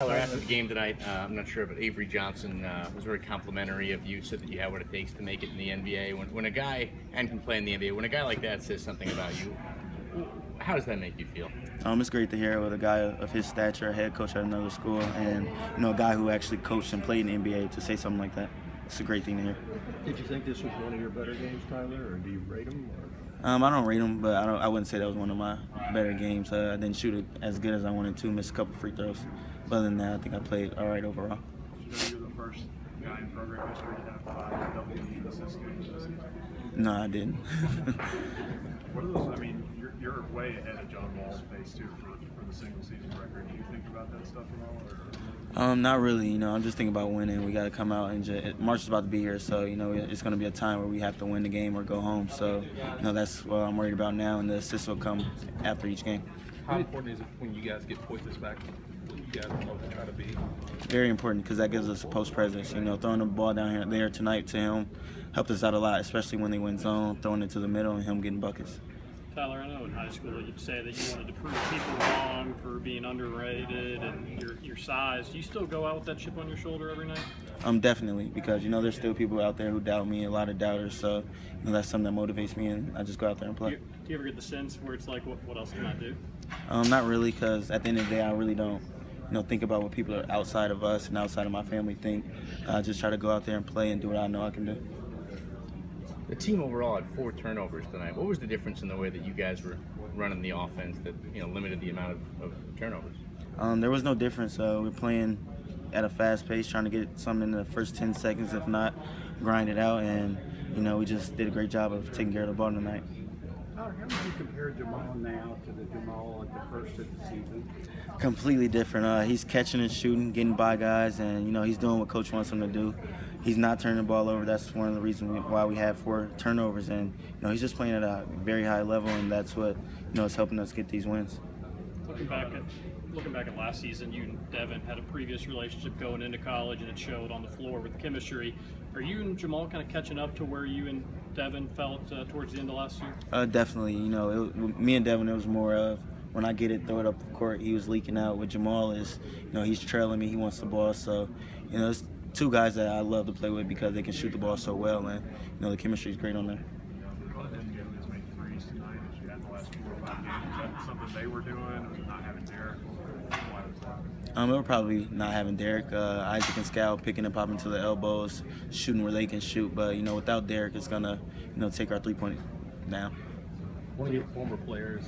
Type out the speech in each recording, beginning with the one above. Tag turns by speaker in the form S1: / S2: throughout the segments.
S1: Tyler, after the game tonight, I'm not sure, but Avery Johnson was very complimentary of you, said that you have what it takes to make it in the NBA. When a guy, and can play in the NBA, when a guy like that says something about you, how does that make you feel?
S2: It's great to hear with a guy of his stature, a head coach at another school, and a guy who actually coached and played in the NBA to say something like that. It's a great thing to hear.
S3: Did you think this was one of your better games, Tyler, or do you rate them?
S2: I don't rate him, but I wouldn't say that was one of my better games. I didn't shoot it as good as I wanted to, missed a couple free throws. But other than that, I think I played all right overall.
S4: You're the first guy in program history to have 5 double-digit assist games this season.
S2: No, I didn't.
S4: What are those? I mean, you're way ahead of John Wall's pace too for the single season record. Do you think about that stuff at all? Or?
S2: Not really. I'm just thinking about winning. We got to come out and March is about to be here, so it's going to be a time where we have to win the game or go home. So that's what I'm worried about now, and the assists will come after each game.
S5: How important is it when you guys get points back? You guys know to try to be
S2: very important because that gives us a post presence. Throwing the ball down there tonight to him helped us out a lot, especially when they went zone, throwing it to the middle and him getting buckets.
S6: Tyler, I know in high school you'd say that you wanted to prove people wrong for being underrated and your size. Do you still go out with that chip on your shoulder every night?
S2: Definitely, because there's still people out there who doubt me, a lot of doubters. So that's something that motivates me, and I just go out there and play.
S6: Do you ever get the sense where it's like, what else can I do?
S2: Not really, because at the end of the day, I really don't think about what people are outside of us and outside of my family think. I just try to go out there and play and do what I know I can do.
S1: The team overall had 4 turnovers tonight. What was the difference in the way that you guys were running the offense that limited the amount of turnovers?
S2: There was no difference. We're playing at a fast pace, trying to get something in the first 10 seconds, if not grind it out. And we just did a great job of taking care of the ball tonight.
S3: How would you compare Jamal now to the Jamal at the first of the season?
S2: Completely different. He's catching and shooting, getting by guys, and he's doing what coach wants him to do. He's not turning the ball over. That's one of the reasons why we have 4 turnovers, and he's just playing at a very high level, and that's what is helping us get these wins.
S6: Looking back at last season, you and Devin had a previous relationship going into college, and it showed on the floor with chemistry. Are you and Jamal kind of catching up to where you and Devin felt towards the end of last year?
S2: Definitely. Me and Devin, it was more of when I get it, throw it up the court. He was leaking out. With Jamal is, he's trailing me. He wants the ball. So, it's 2 guys that I love to play with because they can shoot the ball so well, and the chemistry is great on there.
S4: Ulis made 3s tonight as you had the last 4 or 5 games. Is that something they were doing, or not having Derek? Why was that?
S2: It were probably not having Derek. Isaac and Scal picking and popping to the elbows, shooting where they can shoot. But, without Derek, it's going to, take our 3-point down.
S5: one of your former players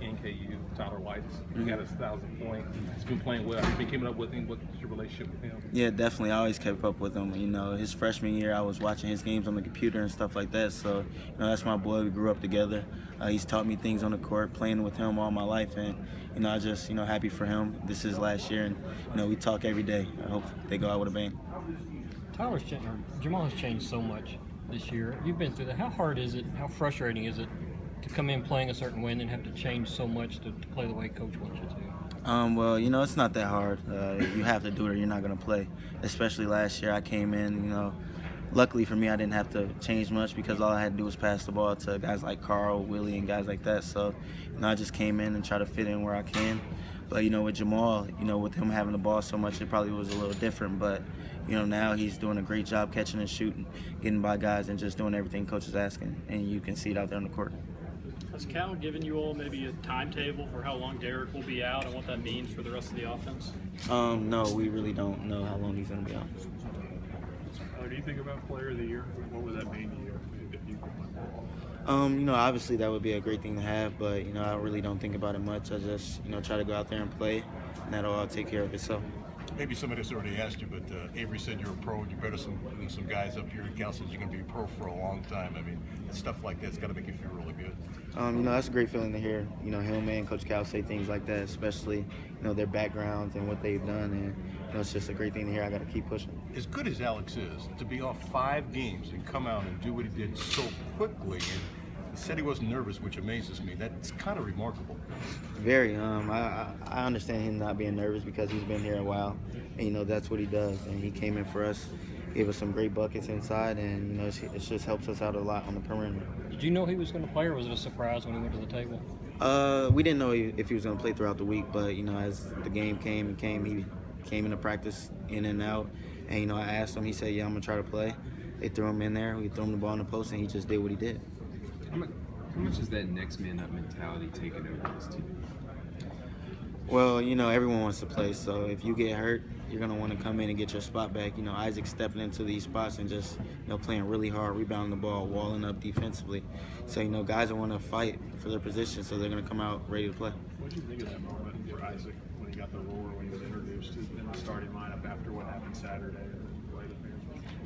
S5: in KU, Tyler White. He got his 1,000 point. He's been playing well. You've been keeping up with him. What's your relationship with him?
S2: Yeah, definitely. I always kept up with him. His freshman year, I was watching his games on the computer and stuff like that. So, that's my boy. We grew up together. He's taught me things on the court, playing with him all my life. And, I just, happy for him. This is last year, and, we talk every day. I hope they go out with a bang.
S7: Jamal has changed so much this year. You've been through that. How hard is it? How frustrating is it to come in playing a certain way and then have to change so much to play the way Coach wants you to?
S2: Well, it's not that hard. You have to do it or you're not going to play. Especially last year, I came in, luckily for me, I didn't have to change much because all I had to do was pass the ball to guys like Carl, Willie, and guys like that. So, I just came in and try to fit in where I can. But, with Jamal, with him having the ball so much, it probably was a little different. But, now he's doing a great job catching and shooting, getting by guys, and just doing everything Coach is asking. And you can see it out there on the court.
S6: Has Cal given you all maybe a timetable for how long Derek will be out and what that means for the rest of the offense?
S2: No, we really don't know how long he's going to be out.
S4: Do you think about Player of the Year? What would that mean to you if you could win?
S2: Obviously that would be a great thing to have, but, I really don't think about it much. I just, try to go out there and play, and that'll all take care of itself.
S8: Maybe somebody has already asked you, but Avery said you're a pro. You're better than some guys up here. Cal says you're going to be a pro for a long time. I mean, stuff like that's got to make you feel really good.
S2: That's a great feeling to hear, him and Coach Cal say things like that, especially, their backgrounds and what they've done. And, it's just a great thing to hear. I got to keep pushing.
S8: As good as Alex is, to be off 5 games and come out and do what he did so quickly, and he said he wasn't nervous, which amazes me. That's kind of remarkable.
S2: Very. I understand him not being nervous because he's been here a while, and that's what he does. And he came in for us, gave us some great buckets inside, and it just helps us out a lot on the perimeter.
S7: Did you know he was going to play, or was it a surprise when he went to the table?
S2: We didn't know if he was going to play throughout the week, but as the game came, he came into practice in and out. And, you know, I asked him, he said, yeah, I'm going to try to play. They threw him in there. We threw him the ball in the post, and he just did what he did.
S9: How much is that next man up mentality taking over this team?
S2: Well, you know, everyone wants to play, so if you get hurt, you're going to want to come in and get your spot back. You know, Isaac stepping into these spots and just, you know, playing really hard, rebounding the ball, walling up defensively. So, you know, guys want to fight for their position, so they're going to come out ready to play.
S4: What did you think of that moment for Isaac when he got the roar, when he was introduced in the starting lineup after what happened Saturday?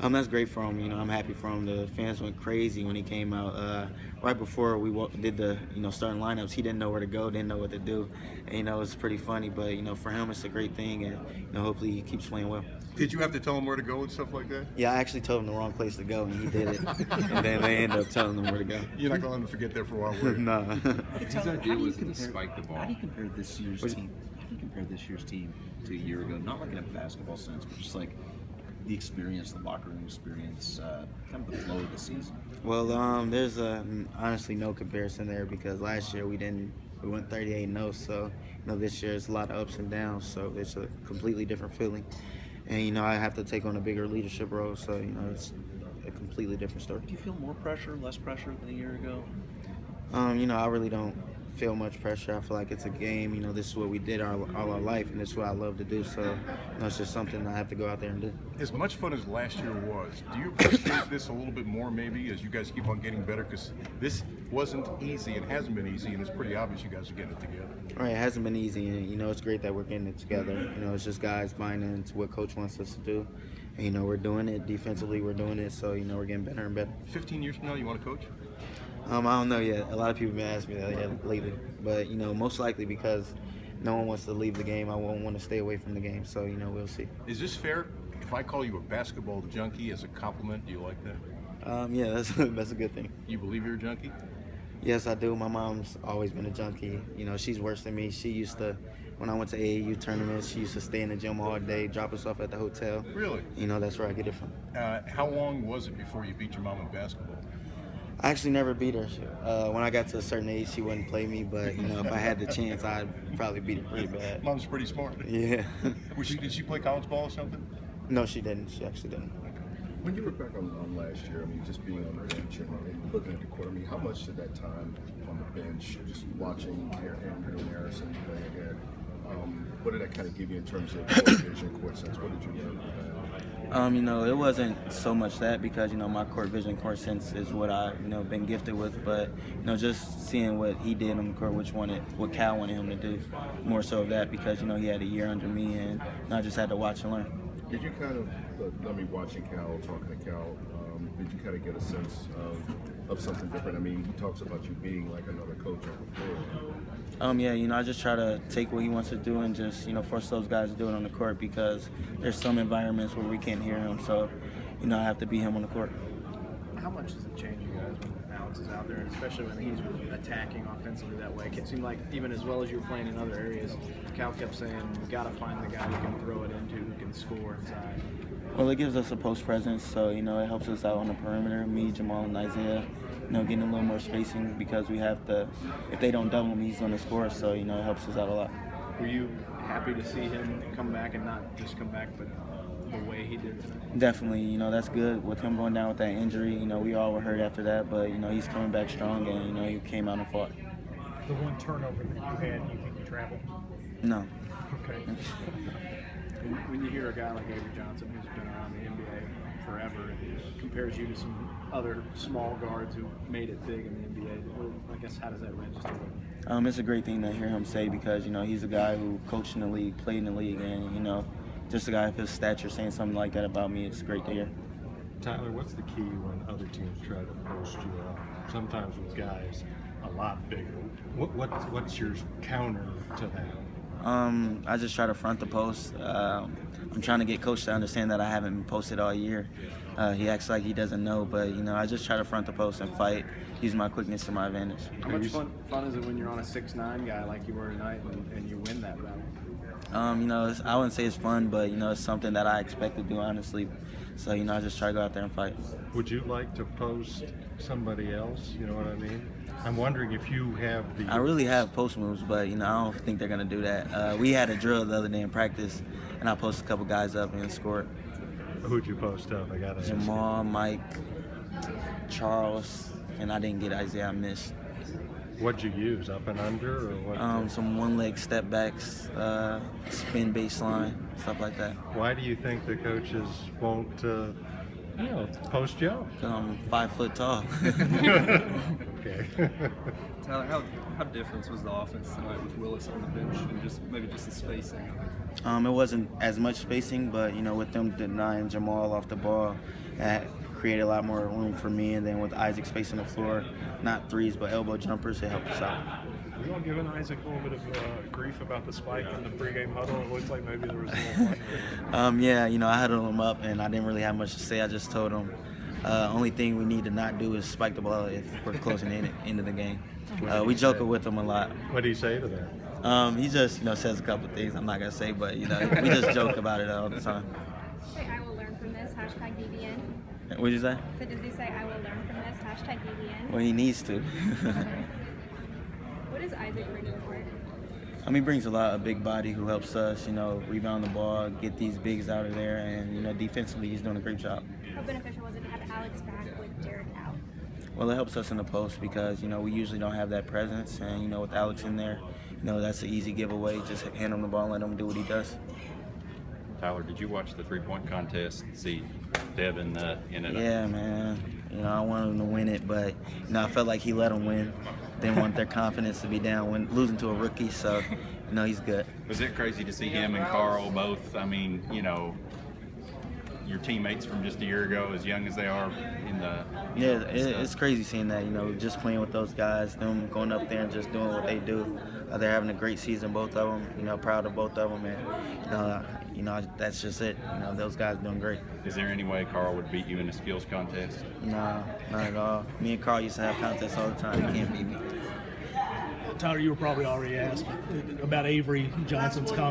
S2: That's great for him. You know, I'm happy for him. The fans went crazy when he came out. Right before we did the, you know, starting lineups, he didn't know where to go, didn't know what to do. And, you know, it was pretty funny. But, you know, for him, it's a great thing. And, you know, hopefully he keeps playing well.
S8: Did you have to tell him where to go and stuff like that?
S2: Yeah, I actually told him the wrong place to go, and he did it. And then they ended up telling him where to go.
S8: You're not going to let him forget that for a while, were you?
S2: No.
S9: His idea was to spike the ball.
S10: How do you compare this year's team? How do you compare this year's team to a year ago? Not like in a basketball sense, but just like the experience, the locker room experience, kind of the flow of the season.
S2: Well, there's honestly no comparison there because last year we went 38-0, so you know this year it's a lot of ups and downs, so it's a completely different feeling. And you know I have to take on a bigger leadership role, so you know it's a completely different story.
S10: Do you feel more pressure, less pressure than a year ago?
S2: You know I really don't feel much pressure. I feel like it's a game. You know, this is what we did all our life, and this is what I love to do. So, you know, it's just something I have to go out there and do.
S8: As much fun as last year was, do you appreciate this a little bit more maybe as you guys keep on getting better? Because this wasn't easy and hasn't been easy, and it's pretty obvious you guys are getting it together.
S2: Right, it hasn't been easy, and you know, it's great that we're getting it together. You know, it's just guys buying into what Coach wants us to do. And, you know, we're doing it defensively. We're doing it, so you know, we're getting better and better.
S8: 15 years from now, you want to coach?
S2: I don't know yet. A lot of people have been asking me that lately, but you know, most likely because no one wants to leave the game. I won't want to stay away from the game, so you know, we'll see.
S8: Is this fair? If I call you a basketball junkie as a compliment, do you like that?
S2: Yeah, that's a good thing.
S8: You believe you're a junkie?
S2: Yes, I do. My mom's always been a junkie. You know, she's worse than me. She used to, when I went to AAU tournaments, she used to stay in the gym all day, drop us off at the hotel.
S8: Really?
S2: You know, that's where I get it from.
S8: How long was it before you beat your mom in basketball?
S2: I actually never beat her. When I got to a certain age, she wouldn't play me, but you know, if I had the chance, I'd probably beat her pretty bad.
S8: Mom's pretty smart.
S2: Yeah.
S8: Did she play college ball or something?
S2: No, she didn't. She actually didn't.
S11: When you look back on last year, I mean, just being on the bench and looking at the court, I mean, how much did that time on the bench, just watching Andrew and Harrison play again, what did that kind of give you in terms of court vision, court sense? What did you learn from that?
S2: You know, it wasn't so much that because, you know, my court vision, court sense is what I've, you know, been gifted with. But, you know, just seeing what he did on the court, what Cal wanted him to do, more so of that because, you know, he had a year under me and I just had to watch and learn.
S11: Did you kind of, watching Cal, talking to Cal, did you kind of get a sense of something different? I mean, he talks about you being like another coach on the floor.
S2: Yeah, you know, I just try to take what he wants to do and just, you know, force those guys to do it on the court because there's some environments where we can't hear him. So, you know, I have to be him on the court.
S12: How much does it change you guys when Alex is out there, and especially when he's attacking offensively that way? It seemed like even as well as you were playing in other areas, Cal kept saying, we got to find the guy who can throw it into, who can score inside.
S2: Well, it gives us a post presence, so, you know, it helps us out on the perimeter, me, Jamal, and Isaiah, you know, getting a little more spacing because we have to, if they don't double him, he's going to score, so, you know, it helps us out a lot.
S12: Were you happy to see him come back and not just come back, but the way he did tonight?
S2: Definitely, you know, that's good. With him going down with that injury, you know, we all were hurt after that, but, you know, he's coming back strong and, you know, he came out and fought.
S3: The one turnover that you had, you think you traveled?
S2: No.
S3: Okay.
S12: When you hear a guy like Avery Johnson, who's been around the NBA forever, and compares you to some other small guards who made it big in the NBA, I guess how does that register?
S2: It's a great thing to hear him say because, you know, he's a guy who coached in the league, played in the league, and, you know, just a guy of his stature saying something like that about me, it's great to hear.
S3: Tyler, what's the key when other teams try to post you up? Sometimes with guys a lot bigger. What's your counter to that?
S2: I just try to front the post. I'm trying to get Coach to understand that I haven't been posted all year. He acts like he doesn't know, but, you know, I just try to front the post and fight, use my quickness to my advantage.
S12: How much fun is it when you're on a 6'9" guy like you were tonight and you win that battle?
S2: You know, I wouldn't say it's fun, but, you know, it's something that I expect to do, honestly. So, you know, I just try to go out there and fight.
S3: Would you like to post somebody else? You know what I mean? I'm wondering if you have the.
S2: I really have post moves, but I don't think they're gonna do that. We had a drill the other day in practice, and I posted a couple guys up and scored.
S3: Who'd you post up? I gotta ask you.
S2: Jamal, Mike, Charles, and I didn't get Isaiah. I missed.
S3: What'd you use? Up and under, or what?
S2: Some one-leg step backs, spin baseline, stuff like that.
S3: Why do you think the coaches won't, post you up?
S2: I'm 5 foot tall.
S3: Okay.
S13: Tyler, how different was the offense tonight with Willis on the bench and maybe just the spacing?
S2: It wasn't as much spacing, but with them denying Jamal off the ball, that created a lot more room for me. And then with Isaac spacing the floor, not threes but elbow jumpers, it helped us out.
S4: Were you all giving Isaac a little bit of grief about the spike in the pregame huddle? It looked like maybe there was a little fun.
S2: Yeah, I huddled him up and I didn't really have much to say. I just told him only thing we need to not do is spike the ball if we're closing in into the game. We joke with him a lot.
S3: What do you say to that?
S2: He just says a couple of things I'm not gonna say, but we just joke about it all the time.
S14: Say I will learn from this, #BBN.
S2: What did you say?
S14: So does he say I will learn from this, #BBN?
S2: Well, he needs to.
S14: What does Isaac bring to the court?
S2: He brings a lot of big body who helps us, rebound the ball, get these bigs out of there, and defensively he's doing a great job.
S14: How beneficial was it to have Alex back with Derek out?
S2: Well, it helps us in the post because we usually don't have that presence, and with Alex in there, that's an easy giveaway. Just hand him the ball and let him do what he does.
S15: Tyler, did you watch the three-point contest? See Devin in it?
S2: Yeah, man. I wanted him to win it, but I felt like he let him win. Didn't want their confidence to be down when losing to a rookie. So, he's good.
S15: Was it crazy to see him and Carl both? I mean, your teammates from just a year ago, as young as they are in the.
S2: Yeah, it's crazy seeing that. Just playing with those guys, them going up there and just doing what they do. They're having a great season, both of them. Proud of both of them, and that's just it. Those guys are doing great.
S15: Is there any way Carl would beat you in a skills contest?
S2: No, not at all. Me and Carl used to have contests all the time. He can't beat me.
S16: Tyler, you were probably already asked about Avery Johnson's comment.